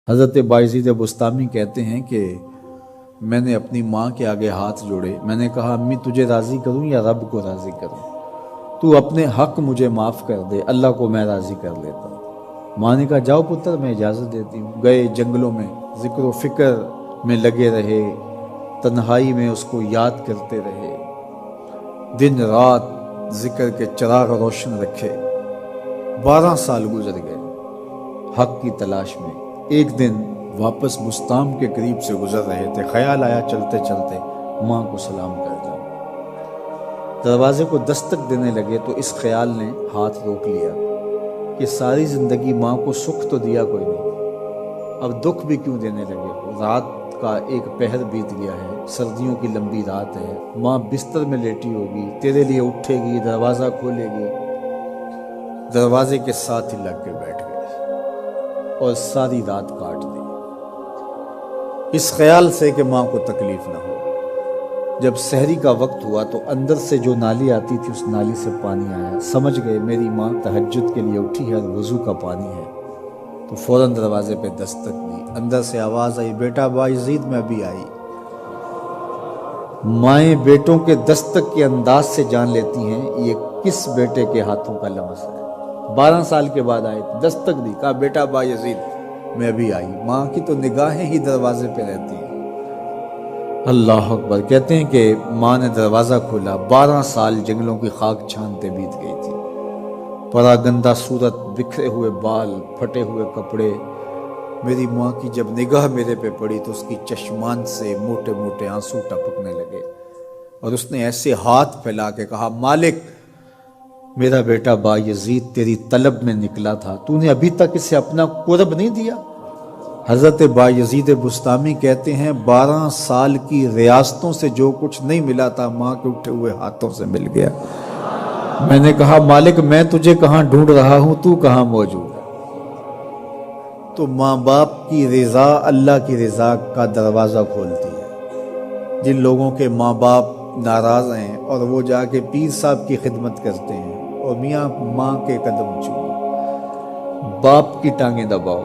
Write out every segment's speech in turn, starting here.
حضرت بایزید بستامی کہتے ہیں کہ میں نے اپنی ماں کے آگے ہاتھ جوڑے، میں نے کہا امی تجھے راضی کروں یا رب کو راضی کروں؟ تو اپنے حق مجھے معاف کر دے، اللہ کو میں راضی کر لیتا ہوں۔ ماں نے کہا جاؤ پتر میں اجازت دیتی ہوں۔ گئے جنگلوں میں ذکر و فکر میں لگے رہے، تنہائی میں اس کو یاد کرتے رہے، دن رات ذکر کے چراغ روشن رکھے۔ 12 سال گزر گئے حق کی تلاش میں۔ ایک دن واپس بستام کے قریب سے گزر رہے تھے، خیال آیا چلتے چلتے ماں کو سلام کر جاؤں۔ دروازے کو دستک دینے لگے تو اس خیال نے ہاتھ روک لیا کہ ساری زندگی ماں کو سکھ تو دیا کوئی نہیں، اب دکھ بھی کیوں دینے لگے؟ رات کا ایک پہر بیت گیا ہے، سردیوں کی لمبی رات ہے، ماں بستر میں لیٹی ہوگی، تیرے لیے اٹھے گی، دروازہ کھولے گی۔ دروازے کے ساتھ ہی لگ کے بیٹھ گئے اور ساری رات کاٹ دی، اس خیال سے کہ ماں کو تکلیف نہ ہو۔ جب سحری کا وقت ہوا تو اندر سے جو نالی آتی تھی اس نالی سے پانی آیا، سمجھ گئے میری ماں تہجد کے لیے اٹھی ہے اور وضو کا پانی ہے، تو فوراً دروازے پہ دستک دی۔ اندر سے آواز آئی بیٹا بایزید میں ابھی آئی۔ مائیں بیٹوں کے دستک کے انداز سے جان لیتی ہیں یہ کس بیٹے کے ہاتھوں کا لمس ہے۔ 12 سال کے بعد آئے، دستک دی، کہا بیٹا بایزید میں ابھی آئی۔ ماں کی تو نگاہیں ہی دروازے پہ رہتی ہیں۔ اللہ اکبر۔ کہتے ہیں کہ ماں نے دروازہ کھولا، 12 سال جنگلوں کی خاک چھانتے بیت گئی تھی، پراگندہ صورت، بکھرے ہوئے بال، پھٹے ہوئے کپڑے۔ میری ماں کی جب نگاہ میرے پہ پڑی تو اس کی چشمان سے موٹے موٹے آنسو ٹپکنے لگے، اور اس نے ایسے ہاتھ پھیلا کے کہا مالک میرا بیٹا بایزید تیری طلب میں نکلا تھا، تو نے ابھی تک اسے اپنا قرب نہیں دیا۔ حضرت بایزید بستامی کہتے ہیں 12 سال کی ریاستوں سے جو کچھ نہیں ملا تھا ماں کے اٹھے ہوئے ہاتھوں سے مل گیا۔ میں نے کہا مالک میں تجھے کہاں ڈھونڈ رہا ہوں، تو کہاں موجود ہے؟ تو ماں باپ کی رضا اللہ کی رضا کا دروازہ کھولتی ہے۔ جن لوگوں کے ماں باپ ناراض ہیں اور وہ جا کے پیر صاحب کی خدمت کرتے ہیں اور میاں ماں کے قدم چومو، باپ کی ٹانگیں دباؤ،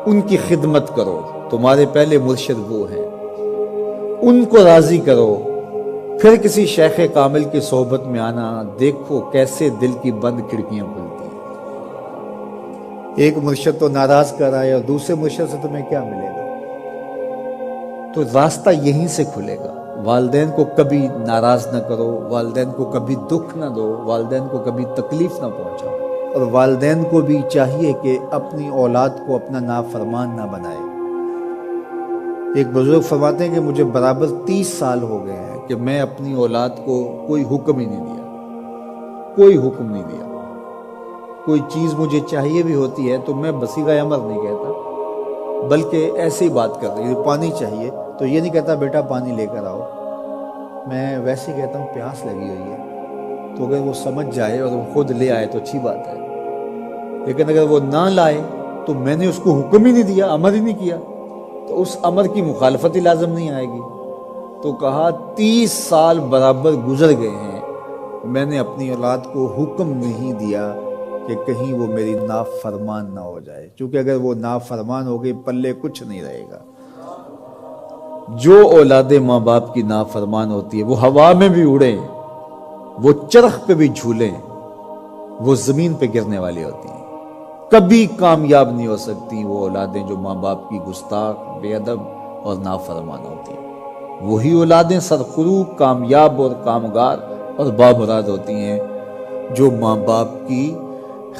ان کی خدمت کرو، تمہارے پہلے مرشد وہ ہیں، ان کو راضی کرو، پھر کسی شیخ کامل کی صحبت میں آنا، دیکھو کیسے دل کی بند کھڑکیاں کھلتی ہیں۔ ایک مرشد تو ناراض کر رہا ہے اور دوسرے مرشد سے تمہیں کیا ملے گا؟ تو راستہ یہیں سے کھلے گا۔ والدین کو کبھی ناراض نہ کرو، والدین کو کبھی دکھ نہ دو، والدین کو کبھی تکلیف نہ پہنچاؤ، اور والدین کو بھی چاہیے کہ اپنی اولاد کو اپنا نافرمان نہ بنائے۔ ایک بزرگ فرماتے ہیں کہ مجھے برابر 30 سال ہو گئے ہیں کہ میں اپنی اولاد کو کوئی حکم ہی نہیں دیا، کوئی حکم نہیں دیا۔ کوئی چیز مجھے چاہیے بھی ہوتی ہے تو میں بصیغہ امر نہیں کہتا، بلکہ ایسے ہی بات کر رہی ہوں، پانی چاہیے تو یہ نہیں کہتا بیٹا پانی لے کر آؤ، میں ویسے ہی کہتا ہوں پیاس لگی ہوئی ہے، تو اگر وہ سمجھ جائے اور وہ خود لے آئے تو اچھی بات ہے، لیکن اگر وہ نہ لائے تو میں نے اس کو حکم ہی نہیں دیا، امر ہی نہیں کیا، تو اس امر کی مخالفت ہی لازم نہیں آئے گی۔ تو کہا 30 سال برابر گزر گئے ہیں، میں نے اپنی اولاد کو حکم نہیں دیا کہ کہیں وہ میری نافرمان نہ ہو جائے، چونکہ اگر وہ نافرمان ہو گئی پلے کچھ نہیں رہے گا۔ جو اولادیں ماں باپ کی نافرمان ہوتی ہے وہ ہوا میں بھی اڑیں، وہ چرخ پہ بھی جھولیں، وہ زمین پہ گرنے والی ہوتی ہیں، کبھی کامیاب نہیں ہو سکتی وہ اولادیں جو ماں باپ کی گستاخ، بے ادب اور نافرمان ہوتی ہیں۔ وہی اولادیں سرخروغ، کامیاب اور کامگار اور بامراد ہوتی ہیں جو ماں باپ کی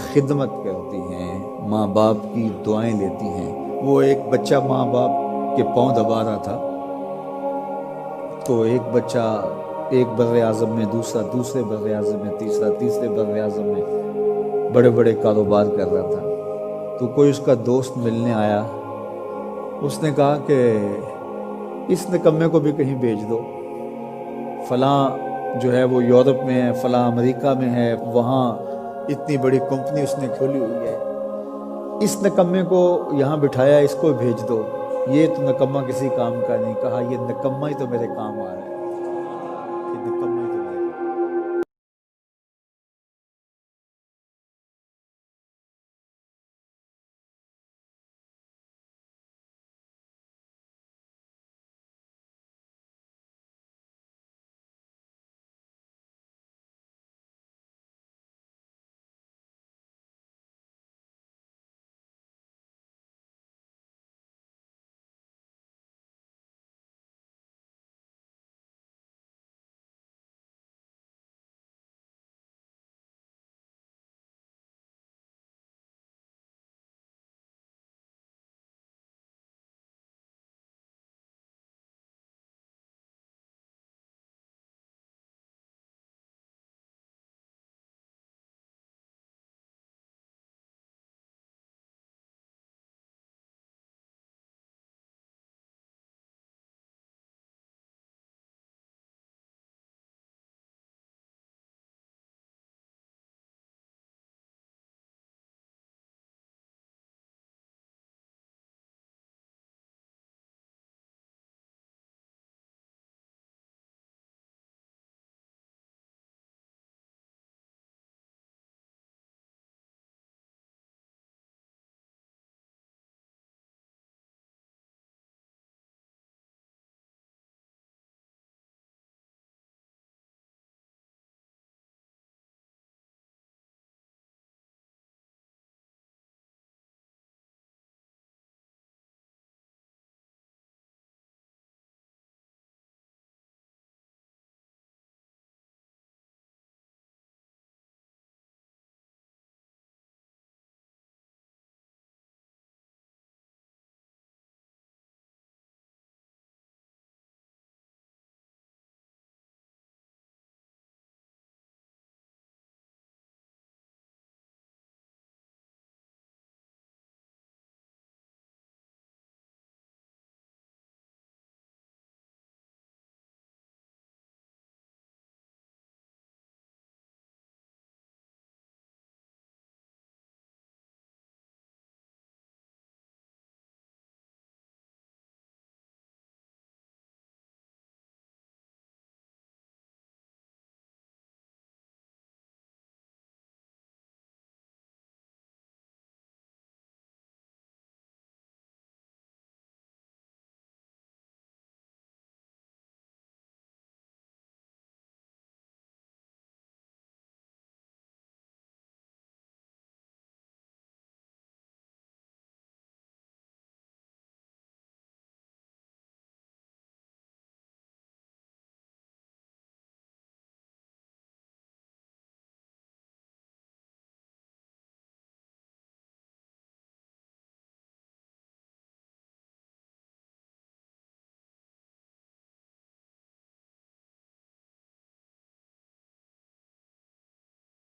خدمت کرتی ہیں، ماں باپ کی دعائیں لیتی ہیں۔ وہ ایک بچہ ماں باپ کے پاؤں دبا رہا تھا، تو ایک بچہ ایک بر اعظم میں، دوسرا دوسرے بر اعظم میں، تیسرا تیسرے بر اعظم میں بڑے بڑے کاروبار کر رہا تھا۔ تو کوئی اس کا دوست ملنے آیا، اس نے کہا کہ اس نکمے کو بھی کہیں بھیج دو، فلاں جو ہے وہ یورپ میں ہے، فلاں امریکہ میں ہے، وہاں اتنی بڑی کمپنی اس نے کھولی ہوئی ہے، اس نکمے کو یہاں بٹھایا، اس کو بھیج دو، یہ تو نکمہ کسی کام کا نہیں۔ کہا یہ نکمہ ہی تو میرے کام آ رہا ہے۔